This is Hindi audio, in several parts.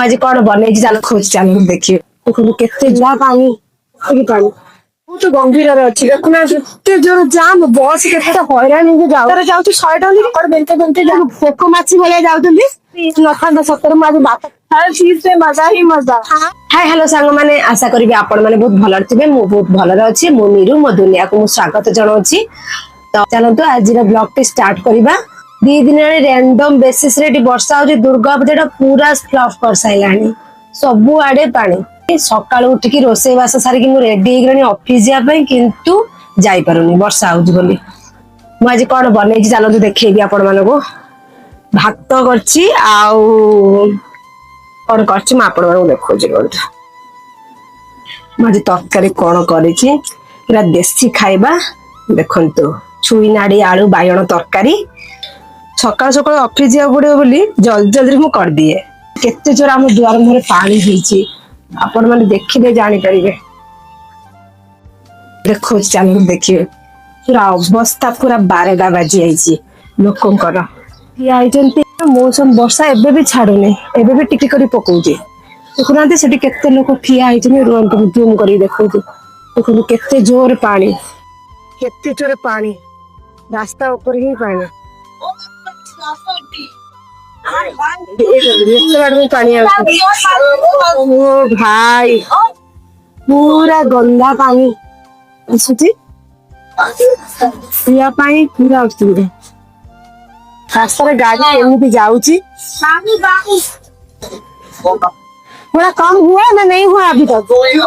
आज कौन बन चल खोज चल देखिए केते जा पानी पानी बहुत गंभीर अच्छी देखुना एते जोर जाम बस के हैरान हो जाऊ 100 टन बेलते बेलते पोक माछी भाया जाऊँगी नथा सतर आज बात हर चीज से मजा ही मजा। हाय हेलो सांग माने आशा करी आपण माने बहुत भल थे मु बहुत भल अच्छी मु नीरू मो दुनिया को स्वागत जनाऊँगी। तो चलते आज ब्लॉग टी स्टार्ट करवा दी दिन रैंडम बेसिस रे वर्षा हो दुर्गा पूजा पूरा फ्लॉप कर साइलानी सबु आड़े पानी सकाल उठिकी रोसे बास सारिकी मु रेडी ऑफिस जाए किंतु जाई पारुनी वर्षा हो बोली मु आज कौन बन चलते देखी आपण मानक भात करछि आउ कौन करछि आपण मानक देखौछि आज तरकारी कौन करिछि पूरा देसी खाइबा देखंतु छुई नाड़ी आलू बायण तरकारी सकाल सकाल ऑफिस जा पड़ो बोली जल्दी जल्दी मु कर दिए केते जोर आम दुआर मुहरे पानी होईछि आपण माने देखिले जानि परिबे देखो चल देखिए पूरा अवस्था पूरा 12टा बाजी आइछि लोकंकर या आइजंती मौसम वर्षा एबे भी छाडुनी एबे भी टिकी करी पकोउछि देखुनांती सेठी केते लोक ठिया आइछनि रुंतु जूम करी देखौछु देखो केते जोर पानी रास्ता ऊपर ही पानी पानी ओ भाई पूरा गंदा पानी आसुची पिया पानी पूरा असुविधा रास्ता गाड़ी एमती जाऊची थोड़ा कम हुआ ना नहीं हुआ अभी तक एक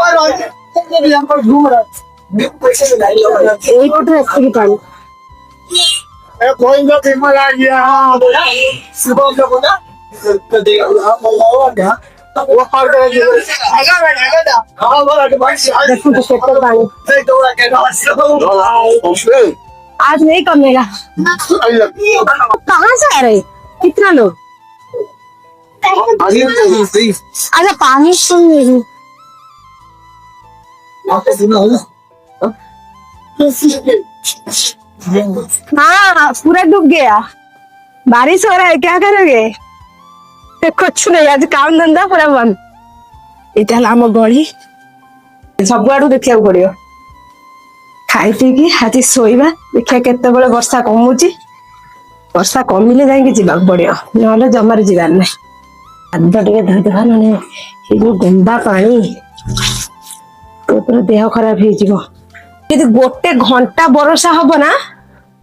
की पानी कोई ना फेमस आ गया सुबह का बोला तो देगा वो पार कर आएगा हां बोला के भाई देखो तो सेक्टर पानी से दौड़ा के आज नहीं कमेगा कहां से आ रहे कितना लोग अच्छा पानी सुन रही हाँ पूरा डूब गया बारिश हो रहा है क्या करोगे कुछ नहीं आज काम धंधा पूरा बंद इतना आम गली सब आड़ू देखा पड़ो खाई पी आज शोवा देखिए केते बेले वर्षा कमुची वर्षा कमिले जाइए जावाक पड़ो ना जमार जीवार ना हाथ टे धोदेवा ना जो गंदा पानी तो देह खराब हो गोटे घंटा बरसा हम ना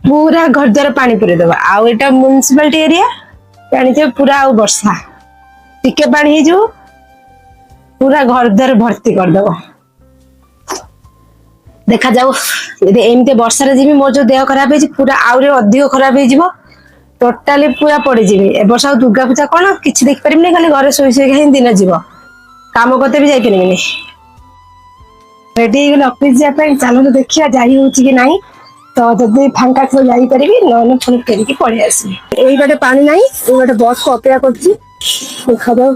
पूरा घर द्वार पानी पूरे दबा आउ एटा म्युनिसिपालिटी एरिया जानी पूरा आउ वर्षा टिके पानी हो पूरा घर द्वार भर्ती करदब देखा जाऊ यदि एमती वर्षा जी मो जो देह खराब है पूरा आउरे अधिक खराब हो टोटाली पूरा पड़जी ए वर्ष दुर्गा पूजा कौन किसी देख पारि खाली घर शोई शोई दिन जीव काम करते भी जापरि रेडी ऑफिस जाए चलो देखिए जाई हो कि नहीं तो जब फांका थो जापरि ना पुणी फेरिकी पड़े आसबी यही बाटे पानी ना ये गोटे बस को अपेक्षा कर देखा जाऊ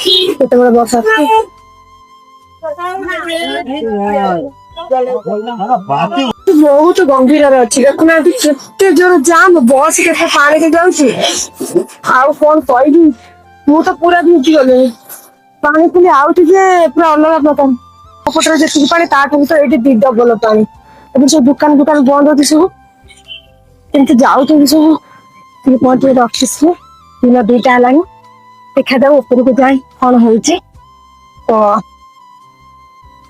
केत बस बहुत गंभीर अच्छी देखुना केते जोर जाम बस के पानी के जाऊँगी आउ कौन कहबी मु तो पूरा भिजी गली पानी पी आउ पूरा अलग प्रकार पटरे जी पानी ताठू तो ये दी डबल पानी अब सब दुकान दुकान बंद होती सब एमती जाऊँ सब पहुंचे ऑफिस में दिन 2टा है देखा जाऊ ऊपर को जाए कौन हो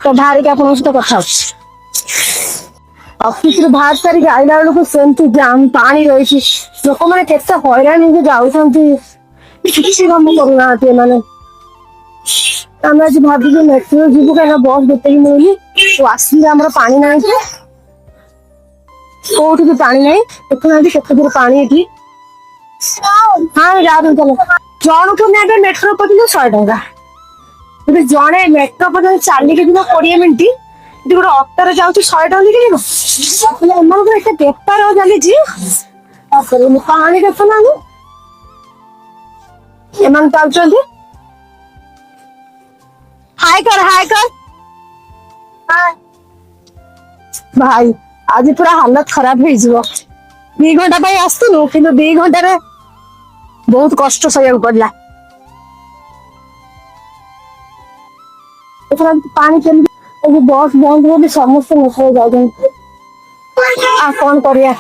तो बाहर के आप कथा ऑफिस बाहर सारी आईला बेलू सेमती जाम पानी रही लोक मैंने केते हैरान हो जाऊँ किसी कम करूना मैंने आम आज भाभी मेट्रो जीव कहीं बस गोटे ही मिलूनी तो आसले आम पानी ना कौट भी पानी ना देखुना केते दूर पानी ये हाँ जा चलो जन को मेट्रो पर्यटन 100 टंका जड़े मेट्रो पर्यटन चलिए दिन 20 मिनिट गोटे अटोरे जाऊँ 100 टंका एम बेपार चली पानी देखना एम चलते हाय कर भाई आज पूरा हालत खराब हो 2 घंटा आसतुनु कि 2 घंटे बहुत कष्ट सहयोग पड़ा थोड़ा पानी चल बस बंद हो समस्त नष्ट हो जाए कौन करिए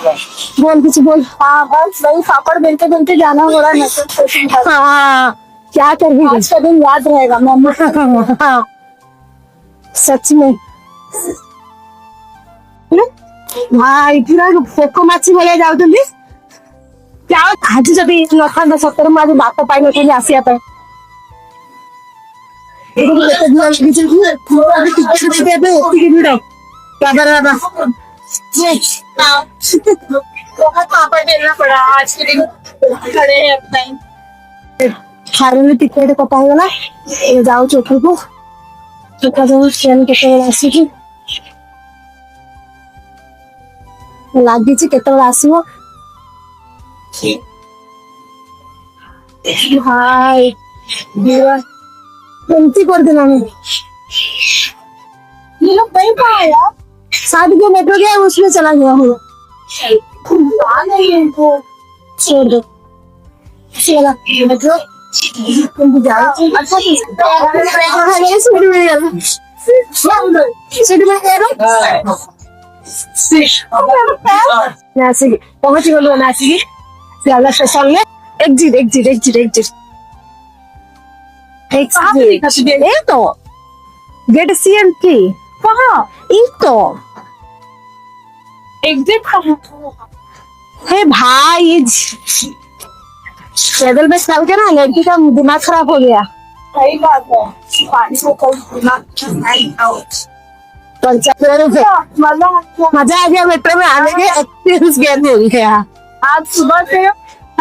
बोल किसी बोल। हाँ बस वही पापड़ बेलते बेलते जाना हो रहा है। हाँ क्या कर रही आज का दिन याद रहेगा मम्मा। हाँ सच में भाई पूरा पोको माछी भलिया जाउतली क्या आज जदि नथांदा सतर मु आज बात पाई नथली आसिया पे टिकेट कटा होगा जाऊ चोखी को चोखा जो ट्रेन के आसी लगी केतल आसो भाई एमती कर देना ये लोग नहीं पाया शादी के मेट्रो गया उसमें चला गया हूँ छोड़ दो चला मेट्रो तुम जाओ पहुंच गलो नासिक सियालदह स्टेशन में एग्जिट एग्जिट एग्जिट एग्जिट तो गेट सीएमटी कहाँ तो एग्जिट है भाई पैदल में चल के ना लड़की का दिमाग खराब हो गया। सही बात है मजा आ गया मेट्रो में आने के एक्सपीरियंस गेन हो गया आज सुबह से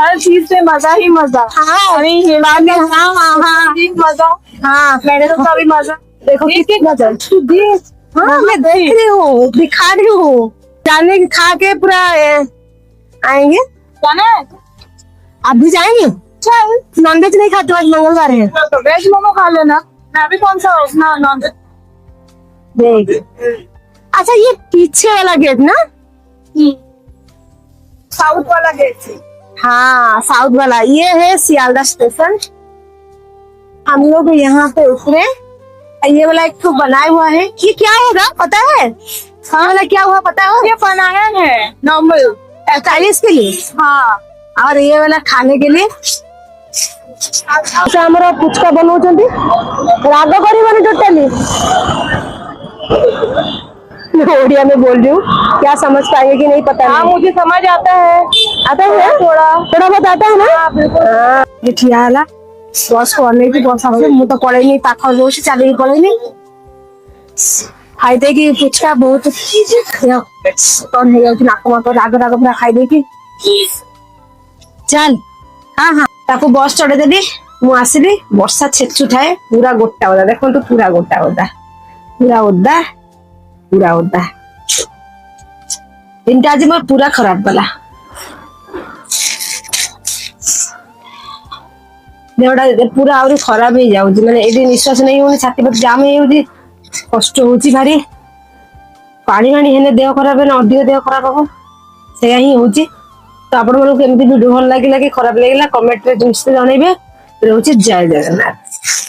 हर चीज से मजा ही मजा। हाँ मजा हाँ मैंने तो कभी मजा देखो कितनी मजा हाँ मैं देख रही हूँ दिखा रही हूँ जाने खा के पूरा आएंगे जाना है आप भी जाएंगे चल नॉनवेज नहीं खाते आज मंगलवार है तो वेज मोमो खा लेना मैं भी कौन सा ना नॉनवेज देख। अच्छा ये पीछे वाला गेट ना साउथ वाला गेट हाँ साउथ वाला ये है सियालदह स्टेशन हम लोग यहाँ पे उतरे ये वाला एक तो बनाया हुआ है ये क्या होगा पता है हाँ वाला क्या हुआ पता है ये बनाया है नॉर्मल 45 के लिए हाँ और ये वाला खाने के लिए हमारा पुचका बनाऊंगी राग कर टोटाली ओडिया में बोल रही हूँ क्या समझ पाएंगे कि नहीं पता हाँ मुझे समझ आता है थोड़ा थोड़ा बहुत आता है ना ये ठिया बस पढ़ने की बस मु तो पढ़े नहीं पाख रोज चलिए पढ़े नहीं खाई कि पुचका बहुत नाक मत राग राग पूरा खाई दे चल हाँ हाँ ताको बस चढ़े देली मु आसली वर्षा छेचु थाए पूरा गोटा ओदा देखो तो पूरा गोटा ओदा पूरा ओदा पूरा ओदा दिनटा आज मोर पूरा खराब गला देवड़ा पूरा आउरी खराब हो जाउची माने एडी निश्वास नहीं होनी छाती पर जाम हो जाउची कष्ट होची भारी पानी पानी हेने देह खराब है अधिक देह खराब हो से ही होची तो आपण मन केमती वीडियो भल लागिला कि खराब लागिला कमेंट रे निश्चय जणैबे रहउची जय जगन्नाथ।